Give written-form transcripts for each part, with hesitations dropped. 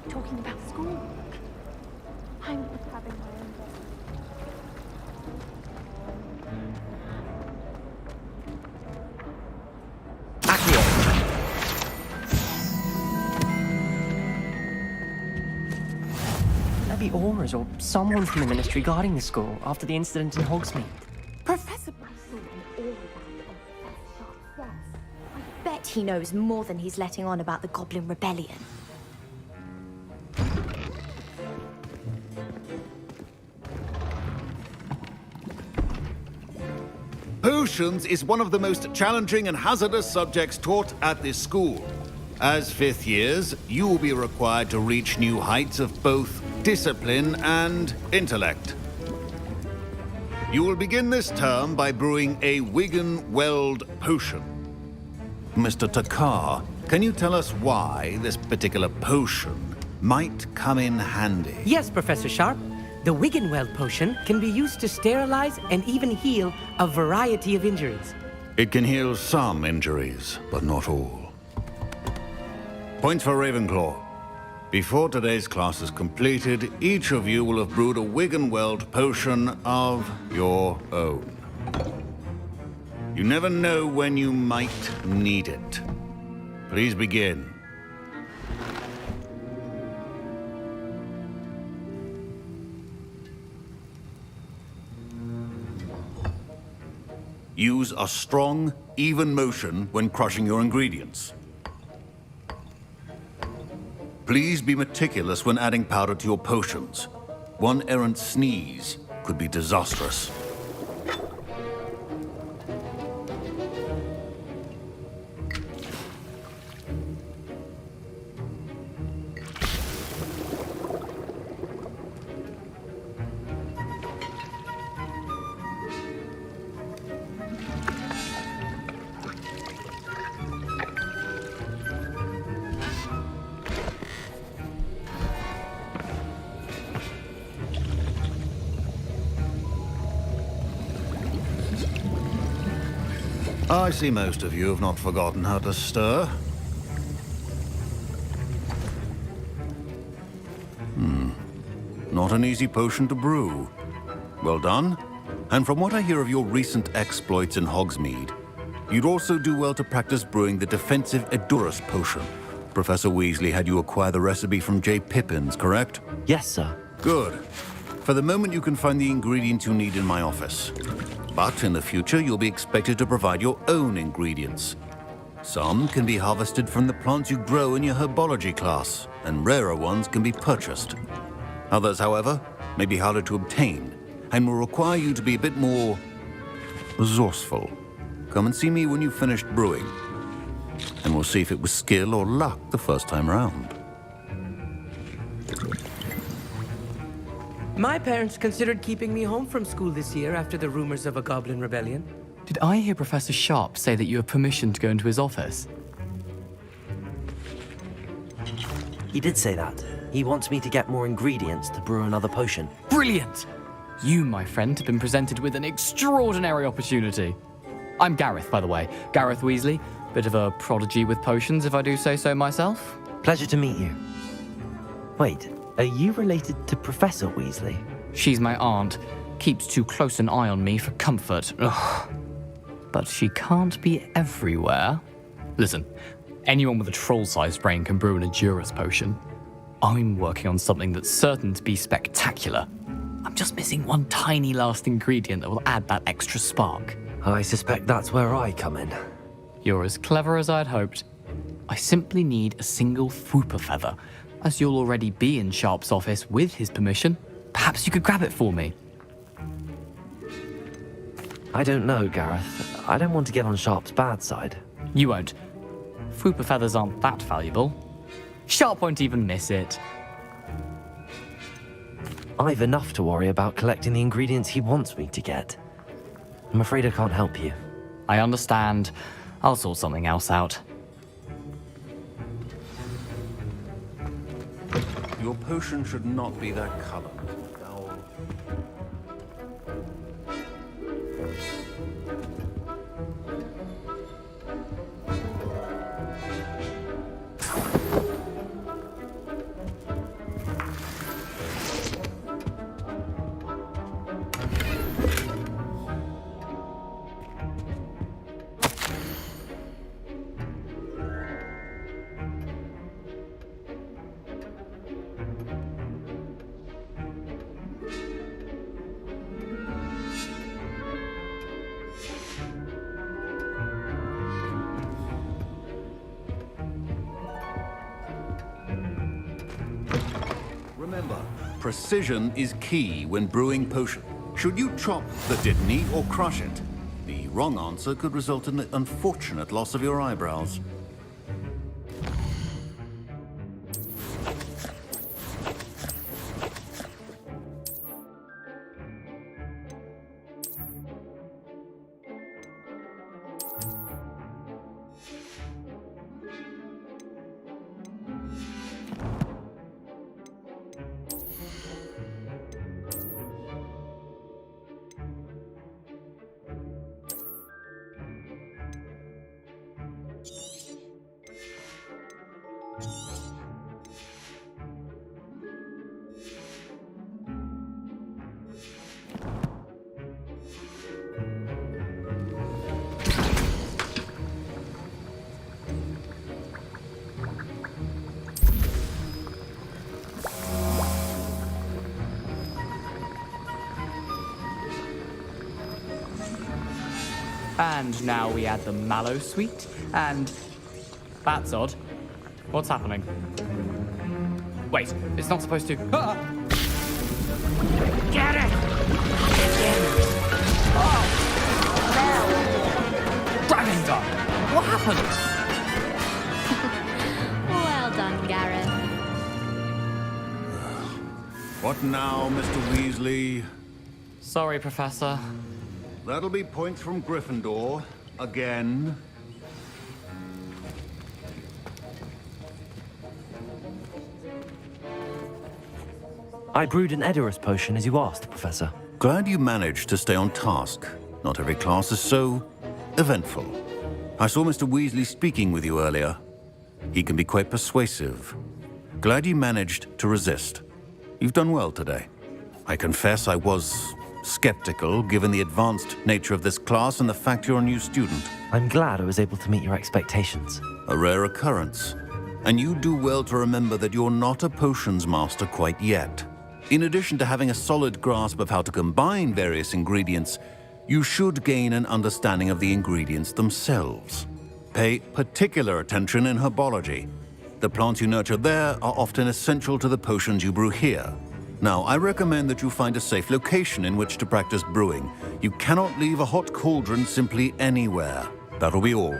talking about school. I'm having my own day. Maybe Auras or someone from the ministry guarding the school after the incident in Hogsmeade. Professor Bryson and all that. Yes. I bet he knows more than he's letting on about the Goblin Rebellion. Potions is one of the most challenging and hazardous subjects taught at this school. As fifth years, you will be required to reach new heights of both discipline and intellect. You will begin this term by brewing a Wiggen-Weld potion. Mr. Takar, can you tell us why this particular potion might come in handy? Yes, Professor Sharp. The Wiggen-Weld potion can be used to sterilize and even heal a variety of injuries. It can heal some injuries, but not all. Points for Ravenclaw. Before today's class is completed, each of you will have brewed a Wiggen-Weld potion of your own. You never know when you might need it. Please begin. Use a strong, even motion when crushing your ingredients. Please be meticulous when adding powder to your potions. One errant sneeze could be disastrous. I see most of you have not forgotten how to stir. Not an easy potion to brew. Well done. And from what I hear of your recent exploits in Hogsmeade, you'd also do well to practice brewing the defensive Edurus potion. Professor Weasley had you acquire the recipe from J. Pippins, correct? Yes, sir. Good. For the moment, you can find the ingredients you need in my office. But in the future, you'll be expected to provide your own ingredients. Some can be harvested from the plants you grow in your herbology class, and rarer ones can be purchased. Others, however, may be harder to obtain, and will require you to be a bit more resourceful. Come and see me when you've finished brewing, and we'll see if it was skill or luck the first time around. My parents considered keeping me home from school this year after the rumors of a Goblin Rebellion. Did I hear Professor Sharp say that you have permission to go into his office? He did say that. He wants me to get more ingredients to brew another potion. Brilliant! You, my friend, have been presented with an extraordinary opportunity. I'm Gareth, by the way. Gareth Weasley. Bit of a prodigy with potions, if I do say so myself. Pleasure to meet you. Wait, are you related to Professor Weasley? She's my aunt. Keeps too close an eye on me for comfort. Ugh. But she can't be everywhere. Listen, anyone with a troll-sized brain can brew an Edurus potion. I'm working on something that's certain to be spectacular. I'm just missing one tiny last ingredient that will add that extra spark. I suspect that's where I come in. You're as clever as I'd hoped. I simply need a single Fwooper feather. As you'll already be in Sharp's office with his permission, perhaps you could grab it for me. I don't know, Gareth. I don't want to get on Sharp's bad side. You won't. Fwooper feathers aren't that valuable. Sharp won't even miss it. I've enough to worry about collecting the ingredients he wants me to get. I'm afraid I can't help you. I understand. I'll sort something else out. Your potion should not be that color. Remember, precision is key when brewing potion. Should you chop the dittany or crush it, the wrong answer could result in the unfortunate loss of your eyebrows. And now we add the mallow sweet, and... That's odd. What's happening? Wait, it's not supposed to... Ah! Get it! Oh! No! Dragon Dog! What happened? Well done, Gareth. What now, Mr. Weasley? Sorry, Professor. That'll be points from Gryffindor. Again. I brewed an Edorus potion as you asked, Professor. Glad you managed to stay on task. Not every class is so eventful. I saw Mr. Weasley speaking with you earlier. He can be quite persuasive. Glad you managed to resist. You've done well today. I confess I was skeptical, given the advanced nature of this class and the fact you're a new student. I'm glad I was able to meet your expectations. A rare occurrence. And you do well to remember that you're not a potions master quite yet. In addition to having a solid grasp of how to combine various ingredients, you should gain an understanding of the ingredients themselves. Pay particular attention in herbology. The plants you nurture there are often essential to the potions you brew here. Now, I recommend that you find a safe location in which to practice brewing. You cannot leave a hot cauldron simply anywhere. That'll be all.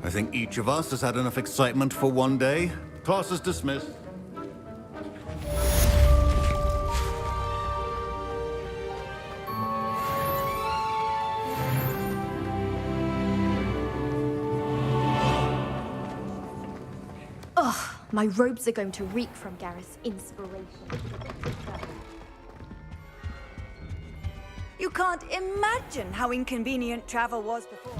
I think each of us has had enough excitement for one day. Class is dismissed. My robes are going to reek from Gareth's inspiration. You can't imagine how inconvenient travel was before.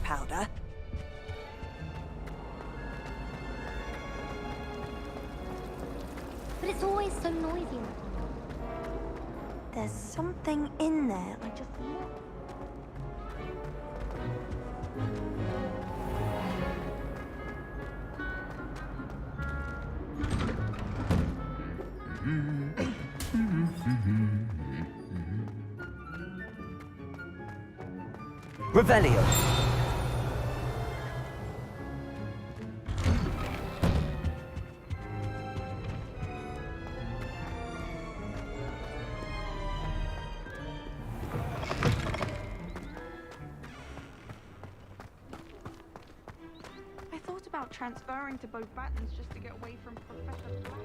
Powder. But it's always so noisy. There's something in there. I just... Revelio. Transferring to both battens just to get away from Professor Black.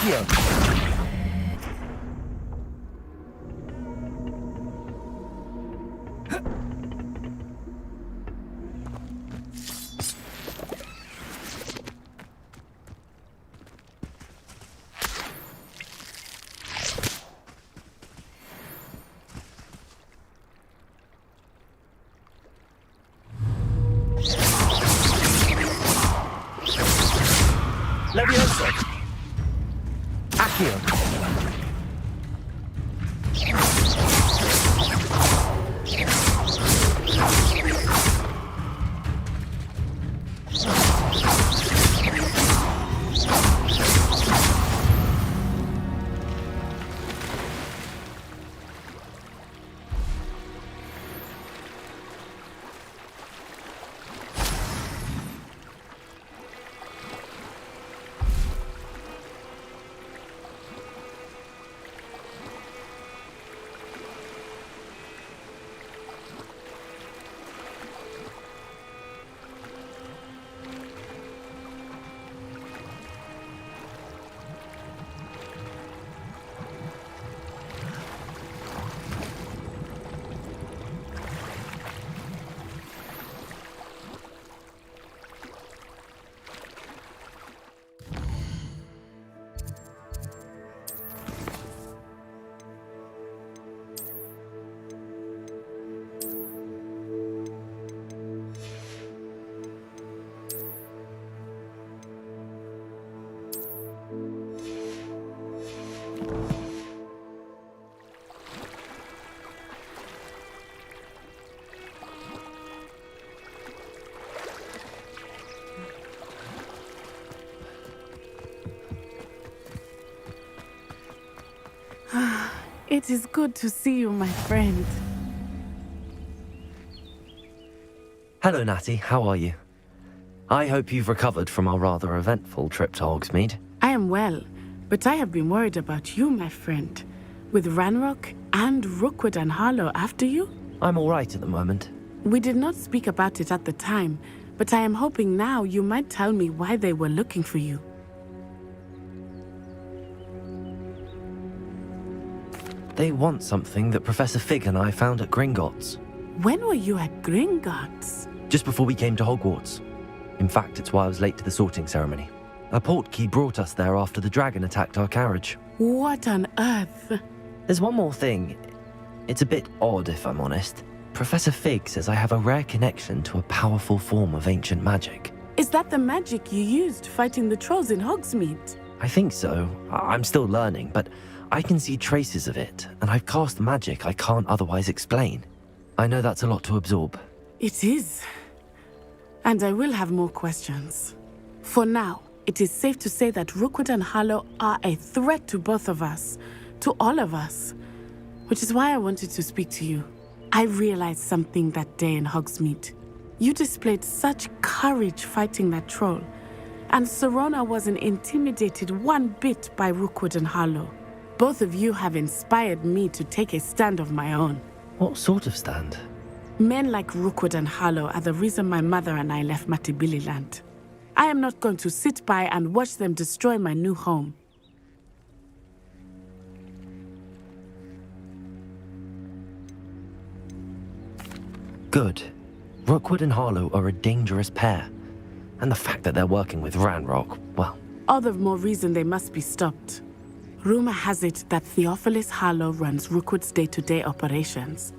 Accio! Leviosa! Accio! It is good to see you, my friend. Hello, Natty. How are you? I hope you've recovered from our rather eventful trip to Hogsmeade. I am well, but I have been worried about you, my friend. With Ranrock and Rookwood and Harlow after you? I'm all right at the moment. We did not speak about it at the time, but I am hoping now you might tell me why they were looking for you. They want something that Professor Fig and I found at Gringotts. When were you at Gringotts? Just before we came to Hogwarts. In fact, it's why I was late to the sorting ceremony. A portkey brought us there after the dragon attacked our carriage. What on earth? There's one more thing. It's a bit odd, if I'm honest. Professor Fig says I have a rare connection to a powerful form of ancient magic. Is that the magic you used fighting the trolls in Hogsmeade? I think so. I'm still learning, but I can see traces of it, and I've cast magic I can't otherwise explain. I know that's a lot to absorb. It is. And I will have more questions. For now, it is safe to say that Rookwood and Harlow are a threat to both of us, to all of us, which is why I wanted to speak to you. I realized something that day in Hogsmeade. You displayed such courage fighting that troll, and Serona wasn't intimidated one bit by Rookwood and Harlow. Both of you have inspired me to take a stand of my own. What sort of stand? Men like Rookwood and Harlow are the reason my mother and I left Matabeleland. I am not going to sit by and watch them destroy my new home. Good. Rookwood and Harlow are a dangerous pair. And the fact that they're working with Ranrock, well... All the more reason they must be stopped. Rumor has it that Theophilus Harlow runs Rookwood's day-to-day operations.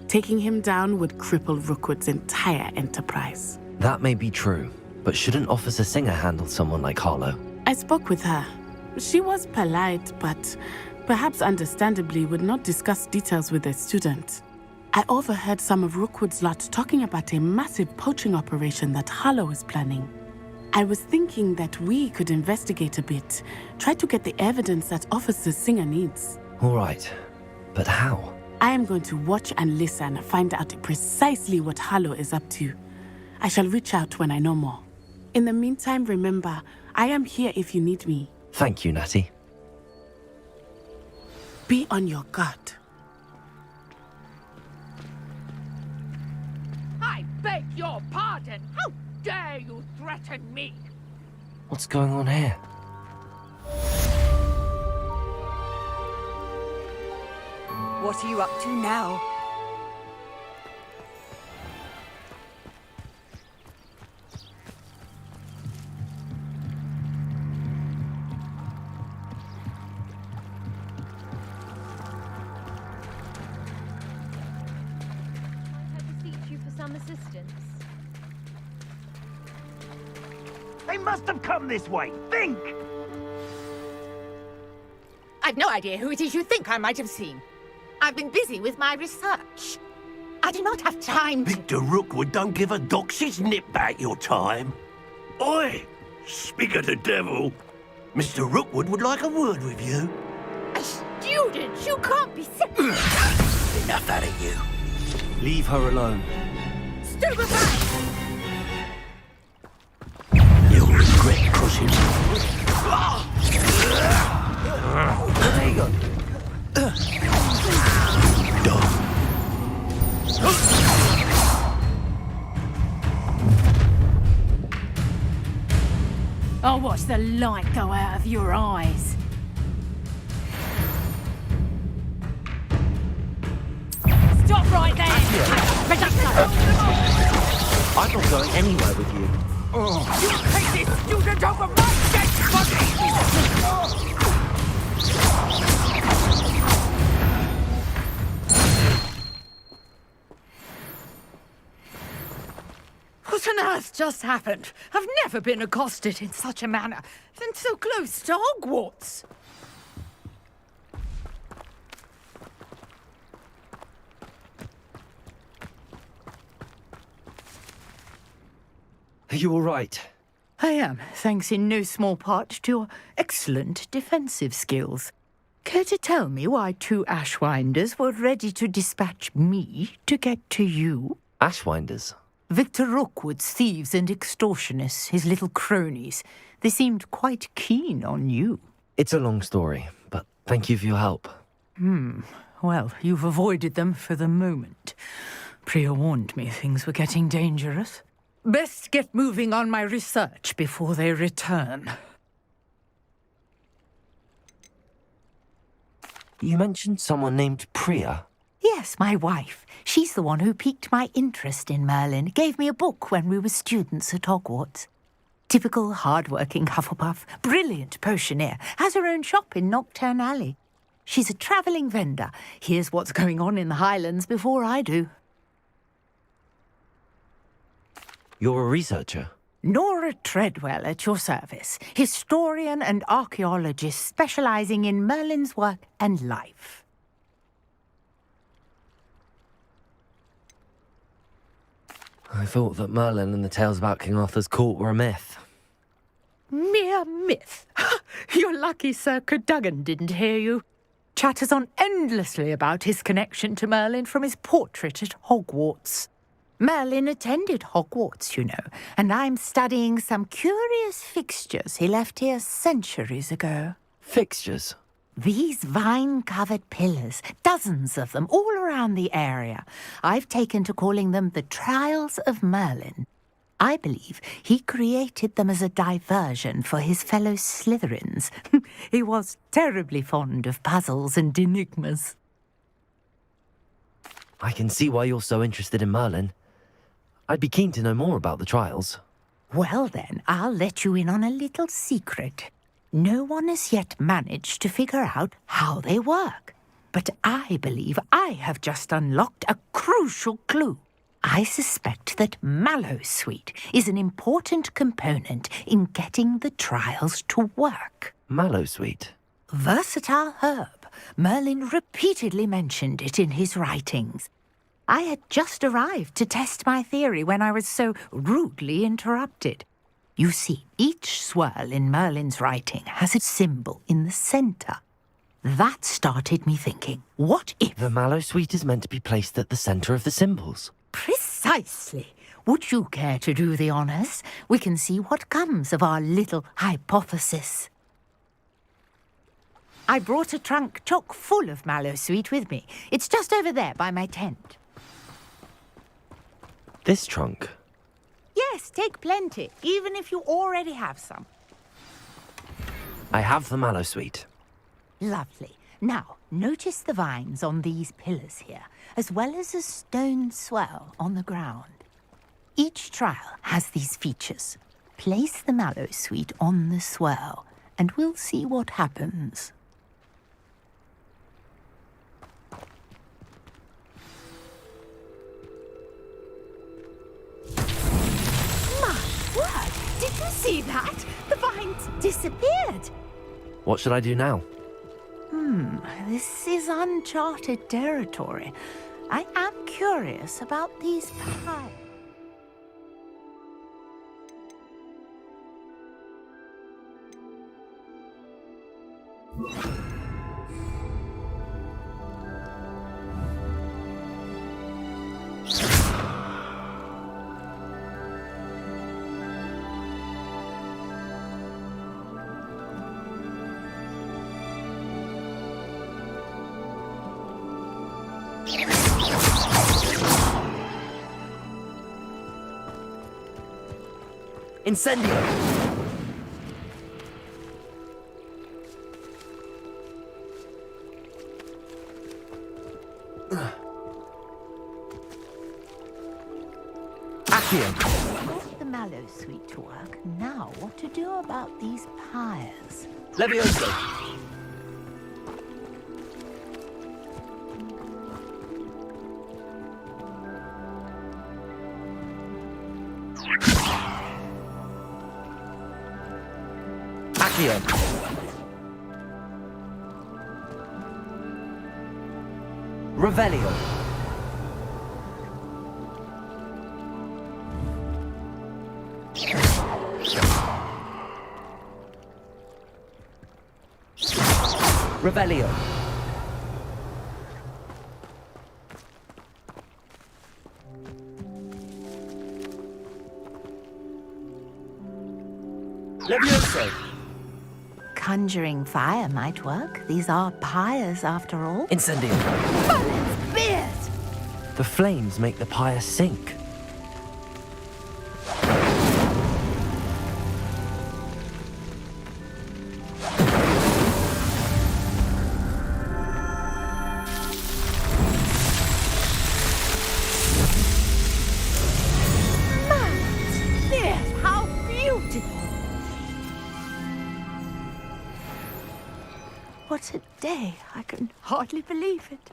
Taking him down would cripple Rookwood's entire enterprise. That may be true, but shouldn't Officer Singer handle someone like Harlow? I spoke with her. She was polite, but perhaps understandably would not discuss details with a student. I overheard some of Rookwood's lot talking about a massive poaching operation that Harlow is planning. I was thinking that we could investigate a bit, try to get the evidence that Officer Singer needs. All right, but how? I am going to watch and listen, find out precisely what Harlow is up to. I shall reach out when I know more. In the meantime, remember, I am here if you need me. Thank you, Natty. Be on your guard. I beg your pardon. How dare you threaten me? What's going on here? What are you up to now? I beseech you for some assistance. They must have come this way. Think! I've no idea who it is you think I might have seen. I've been busy with my research. I do not have time to... Victor Rookwood don't give a doxy's nip back your time. Oi! Speak of the devil. Mr. Rookwood would like a word with you. A student? You can't be serious. Enough out of you. Leave her alone. Stupefy! You'll regret crossing. There you go. I'll watch the light go out of your eyes. Stop right there! I'm not going anywhere with you. You take this student over my dead body! What on earth just happened? I've never been accosted in such a manner, and so close to Hogwarts. Are you all right? I am, thanks in no small part to your excellent defensive skills. Care to tell me why two Ashwinders were ready to dispatch me to get to you? Ashwinders? Victor Rookwood's thieves and extortionists, his little cronies. They seemed quite keen on you. It's a long story, but thank you for your help. Well, you've avoided them for the moment. Priya warned me things were getting dangerous. Best get moving on my research before they return. You mentioned someone named Priya. Yes, my wife. She's the one who piqued my interest in Merlin. Gave me a book when we were students at Hogwarts. Typical hard-working Hufflepuff, brilliant potioneer, has her own shop in Knockturn Alley. She's a travelling vendor. Hears what's going on in the Highlands before I do. You're a researcher? Nora Treadwell at your service. Historian and archaeologist specialising in Merlin's work and life. I thought that Merlin and the tales about King Arthur's court were a myth. Mere myth. You're lucky Sir Cadogan didn't hear you. chatters on endlessly about his connection to Merlin from his portrait at Hogwarts. Merlin attended Hogwarts, you know, and I'm studying some curious fixtures he left here centuries ago. Fixtures? These vine-covered pillars, dozens of them, all around the area. I've taken to calling them the Trials of Merlin. I believe he created them as a diversion for his fellow Slytherins. He was terribly fond of puzzles and enigmas. I can see why you're so interested in Merlin. I'd be keen to know more about the trials. Well then, I'll let you in on a little secret. No one has yet managed to figure out how they work. But I believe I have just unlocked a crucial clue. I suspect that mallowsweet is an important component in getting the trials to work. Mallowsweet? Versatile herb. Merlin repeatedly mentioned it in his writings. I had just arrived to test my theory when I was so rudely interrupted. You see, each swirl in Merlin's writing has a symbol in the centre. That started me thinking, what if... The mallowsweet is meant to be placed at the centre of the symbols. Precisely. Would you care to do the honours? We can see what comes of our little hypothesis. I brought a trunk chock full of mallowsweet with me. It's just over there by my tent. This trunk? Yes, take plenty, even if you already have some. I have the mallowsweet. Lovely. Now, notice the vines on these pillars here, as well as a stone swell on the ground. Each trial has these features. Place the mallowsweet on the swell, and we'll see what happens. Did you see that? The vines disappeared. What should I do now? This is uncharted territory. I am curious about these pies. Incendio! Accio! Got the mallowsweet to work. Now, what to do about these pyres? Levioso! Accio! Revelio! Revelio! Levioso! Conjuring fire might work. These are pyres, after all. Incendio! Merlin's beard! The flames make the pyre sink. Merlin's beard! How beautiful! What a day. I can hardly believe it.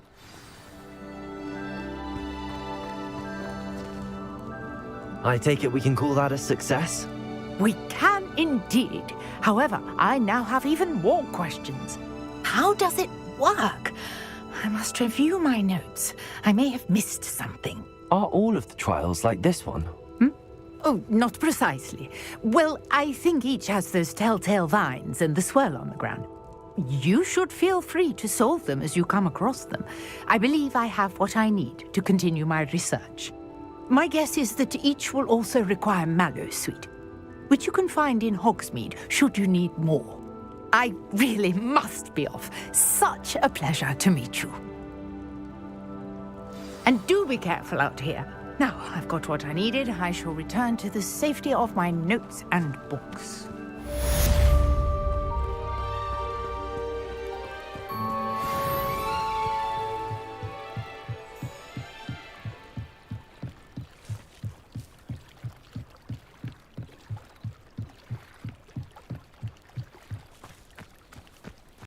I take it we can call that a success? We can indeed. However, I now have even more questions. How does it work? I must review my notes. I may have missed something. Are all of the trials like this one? Oh, not precisely. Well, I think each has those telltale vines and the swirl on the ground. you should feel free to solve them as you come across them. I believe I have what I need to continue my research. My guess is that each will also require mallowsweet, which you can find in Hogsmeade should you need more. I really must be off. Such a pleasure to meet you. And do be careful out here. Now I've got what I needed, I shall return to the safety of my notes and books.